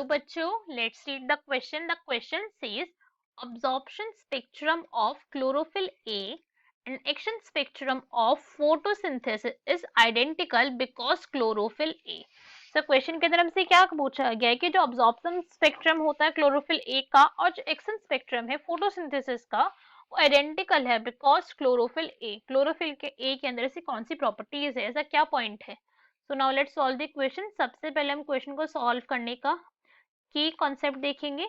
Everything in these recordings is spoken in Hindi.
हेलो बच्चों, let's read the question. The question says absorption spectrum of chlorophyll A and action spectrum of photosynthesis is identical because chlorophyll A. Sir question के अंदर हमसे क्या पूछा गया है कि जो अब्जॉर्प्शन स्पेक्ट्रम होता है क्लोरोफिल ए का और जो एक्शन स्पेक्ट्रम है फोटोसिंथेसिस का वो आइडेंटिकल है बिकॉज क्लोरोफिल के ए के अंदर ऐसी कौन सी प्रॉपर्टीज है, ऐसा क्या पॉइंट है. So now let's solve the question. सबसे पहले हम क्वेश्चन को सॉल्व करने का की कॉन्सेप्ट देखेंगे.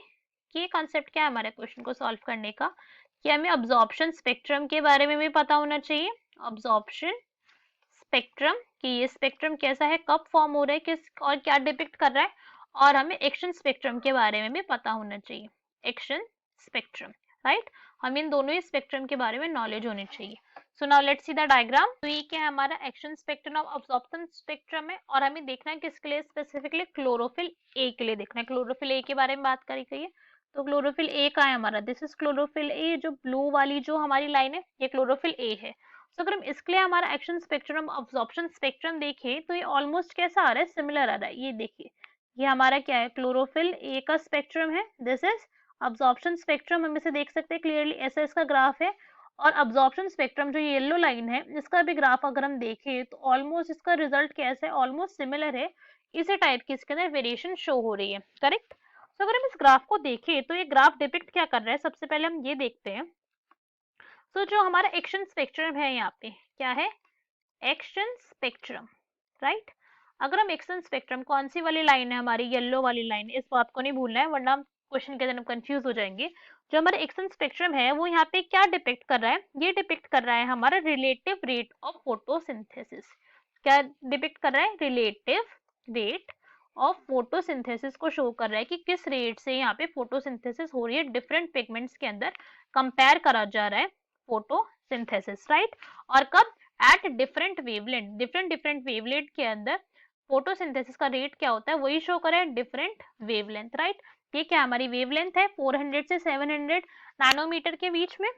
की कॉन्सेप्ट क्या है हमारे क्वेश्चन को सॉल्व करने का कि हमें अब्जॉर्प्शन स्पेक्ट्रम के बारे में भी पता होना चाहिए. अब्जॉर्प्शन स्पेक्ट्रम कि ये स्पेक्ट्रम कैसा है, कब फॉर्म हो रहा है, किस और क्या डिपिक्ट कर रहा है, और हमें एक्शन स्पेक्ट्रम के बारे में भी पता होना चाहिए. Action spectrum, right. हम इन दोनों ही स्पेक्ट्रम के बारे में नॉलेज होनी चाहिए. So now let's see the diagram. तो ये क्या है, हमारा action spectrum of absorption spectrum है और हमें देखना है किसके लिए, स्पेसिफिकली क्लोरोफिल ए के लिए देखना है. क्लोरोफिल ए के बारे में बात करी गई है. तो क्लोरोफिल ए का है हमारा, दिस इज क्लोरोफिल ए. जो ब्लू वाली जो हमारी लाइन है ये क्लोरोफिल ए है. तो अगर हम इसके लिए हमारा एक्शन स्पेक्ट्रम अब्जॉर्प्शन स्पेक्ट्रम देखें तो ये ऑलमोस्ट कैसा आ रहा है, सिमिलर आ रहा है. ये देखिए, ये हमारा क्या है, क्लोरोफिल ए का स्पेक्ट्रम है. This is absorption spectrum. हम इसे देख सकते हैं क्लियरली, ऐसा इसका ग्राफ है. और अब्जॉर्प्शन स्पेक्ट्रम जो येलो लाइन है इसका भी ग्राफ अगर हम देखें तो ऑलमोस्ट इसका रिजल्ट कैसा है, ऑलमोस्ट सिमिलर है. इसी टाइप की इसके अंदर वेरिएशन शो हो रही है, करेक्ट. तो अगर हम इस ग्राफ को देखें तो ये ग्राफ डिपिक्ट क्या कर रहा है, सबसे पहले हम ये देखते हैं. तो जो हमारा एक्शन स्पेक्ट्रम है, यहाँ पे क्या है, एक्शन स्पेक्ट्रम, राइट. अगर हम एक्शन स्पेक्ट्रम, कौन सी वाली लाइन है हमारी, येलो वाली लाइन, इस बात को नहीं भूलना है वरना हम क्वेश्चन के अंदर हम कंफ्यूज हो जाएंगे. जो हमारा एक्शन स्पेक्ट्रम है वो यहाँ पे क्या डिपिक्ट कर रहा है, ये डिपिक्ट कर रहा है हमारा रिलेटिव रेट ऑफ फोटोसिंथेसिस. क्या डिपिक्ट कर रहा है, रिलेटिव रेट ऑफ फोटोसिंथेसिस को शो कर रहा है कि किस रेट से यहाँ पे फोटोसिंथेसिस हो रही है डिफरेंट पिगमेंट्स के अंदर, कंपेयर करा जा रहा है फोटोसिंथेसिस, राइट. और कब, at different wavelength, different wavelength के अंदर फोटोसिंथेसिस का रेट क्या होता है वही शो करे, डिफरेंट वेवलेंथ, राइट. ये क्या हमारी वेवलेंथ है, 400 से 700 नैनोमीटर के बीच में.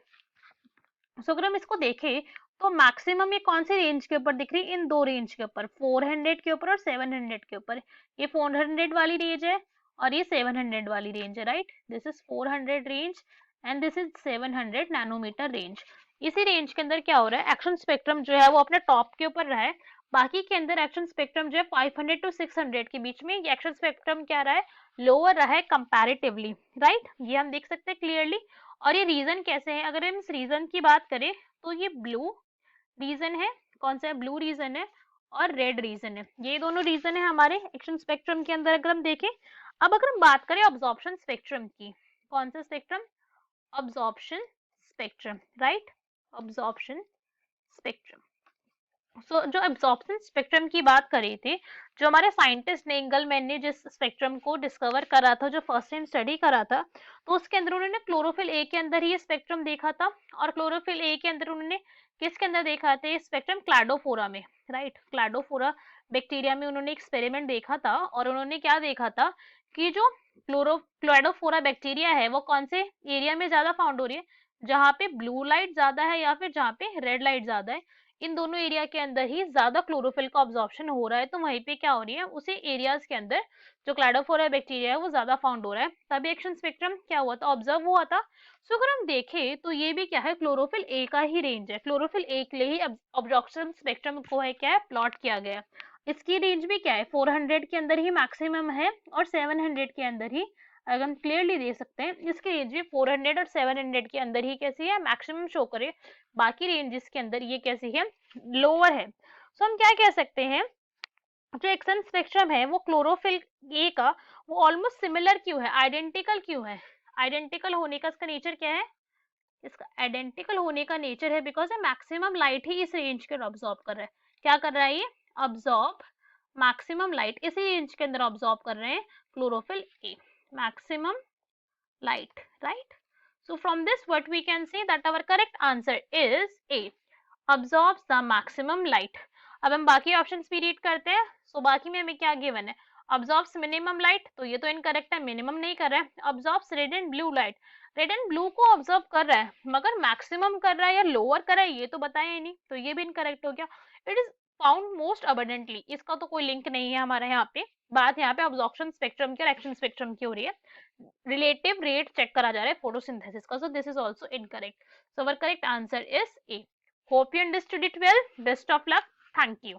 सो अगर हम इसको देखें तो मैक्सिमम ये कौन सी रेंज के ऊपर दिख रही है, इन दो रेंज के ऊपर, 400 के ऊपर और 700 के ऊपर. ये 400 वाली रेंज है और ये 700 वाली रेंज है, right. This is 400 range and this is 700 nanometer range. इसी रेंज के अंदर क्या हो रहा है, एक्शन स्पेक्ट्रम जो है वो अपने टॉप के ऊपर रहा है. बाकी के अंदर एक्शन स्पेक्ट्रम जो है 500 टू 600 के बीच में, ये एक्शन स्पेक्ट्रम क्या रहा है, लोअर रहा है कंपैरेटिवली, राइट. ये हम देख सकते हैं क्लियरली. और ये रीजन कैसे है, अगर हम इस रीजन की बात करें तो ये ब्लू रीजन है, कौन सा है, ब्लू रीजन है, और रेड रीजन है. ये दोनों रीजन है हमारे एक्शन स्पेक्ट्रम के अंदर अगर हम देखें. अब अगर हम बात करें ऑब्जॉर्प्शन स्पेक्ट्रम की, कौन सा spectrum, absorption spectrum, right. Absorption spectrum. So जो एब्जॉर्प्शन स्पेक्ट्रम की बात करी थी, जो हमारे साइंटिस्ट ने, इंगलमैन ने जिस स्पेक्ट्रम को डिस्कवर करा था, जो फर्स्ट टाइम स्टडी करा था, तो उसके अंदर उन्होंने क्लोरोफिल ए के अंदर ही स्पेक्ट्रम देखा था. और क्लोरोफिल ए के अंदर उन्होंने किसके अंदर देखा था, स्पेक्ट्रम क्लाडोफोरा में, राइट. क्लाडोफोरा बैक्टीरिया में उन्होंने एक्सपेरिमेंट देखा था और उन्होंने क्या देखा था कि जो क्लाडोफोरा बैक्टीरिया है वो कौन से एरिया में ज्यादा फाउंड हो रही है, जहाँ पे ब्लू लाइट ज्यादा है या फिर जहाँ पे रेड लाइट ज्यादा है. इन दोनों एरिया के अंदर ही ज्यादा क्लोरोफिल का ऑब्जॉर्प्शन हो रहा है, तो वहीं पे क्या हो रही है, उसी एरियाज के अंदर जो क्लाडोफोरा बैक्टीरिया है वो ज्यादा फाउंड हो रहा है. तभी एक्शन स्पेक्ट्रम क्या हुआ था, ऑब्जर्व हुआ था. सो अगर हम देखें तो ये भी क्या है, क्लोरोफिल ए का ही रेंज है. क्लोरोफिल ए के लिए ही ऑब्जॉर्प्शन स्पेक्ट्रम को है क्या है, प्लॉट किया गया. इसकी रेंज भी क्या है, 400 के अंदर ही मैक्सिमम है और 700 के अंदर ही, अगर हम क्लियरली दे सकते हैं इसकी रेंज भी 400 और 700 के अंदर ही कैसी है, मैक्सिमम शो करे. बाकी रेंजेस के अंदर ये कैसी है, लोअर है. सो हम क्या कह सकते हैं, जो एक्शन स्पेक्ट्रम है वो क्लोरोफिल ए का वो ऑलमोस्ट सिमिलर क्यों है, आइडेंटिकल क्यों है. आइडेंटिकल होने का इसका नेचर क्या है, इसका आइडेंटिकल होने का नेचर है बिकॉज मैक्सिमम लाइट ही इस रेंज के ऑब्जॉर्ब कर रहा है. क्या कर रहा है ये, ऑब्जॉर्ब मैक्सिमम लाइट इसी रेंज के अंदर ऑब्जॉर्ब कर रहे हैं chlorophyll A, maximum light, right. So from this what we can say that our correct answer is A, absorbs the maximum light. अब हम बाकी ऑप्शंस भी रीड करते हैं. सो बाकी में हमें क्या गिवन है, absorbs minimum light, तो ये तो इनकरेक्ट है, मिनिमम नहीं कर रहा है. absorbs red and blue light, red and blue को ऑब्जर्व कर रहा है मगर मैक्सिमम कर रहा है या लोअर कर रहा है ये तो बताया ही नहीं, तो ये भी इनकरेक्ट हो गया. It is found most abundantly, इसका तो कोई लिंक नहीं है हमारे यहाँ पे. बात यहाँ पे अब्जॉर्प्शन स्पेक्ट्रम की और एक्शन स्पेक्ट्रम की हो रही है, रिलेटिव रेट चेक करा जा रहा है फोटोसिंथेसिस का, so this is also incorrect. So our correct answer is a. Hope you understood it well. Best of luck. Thank you.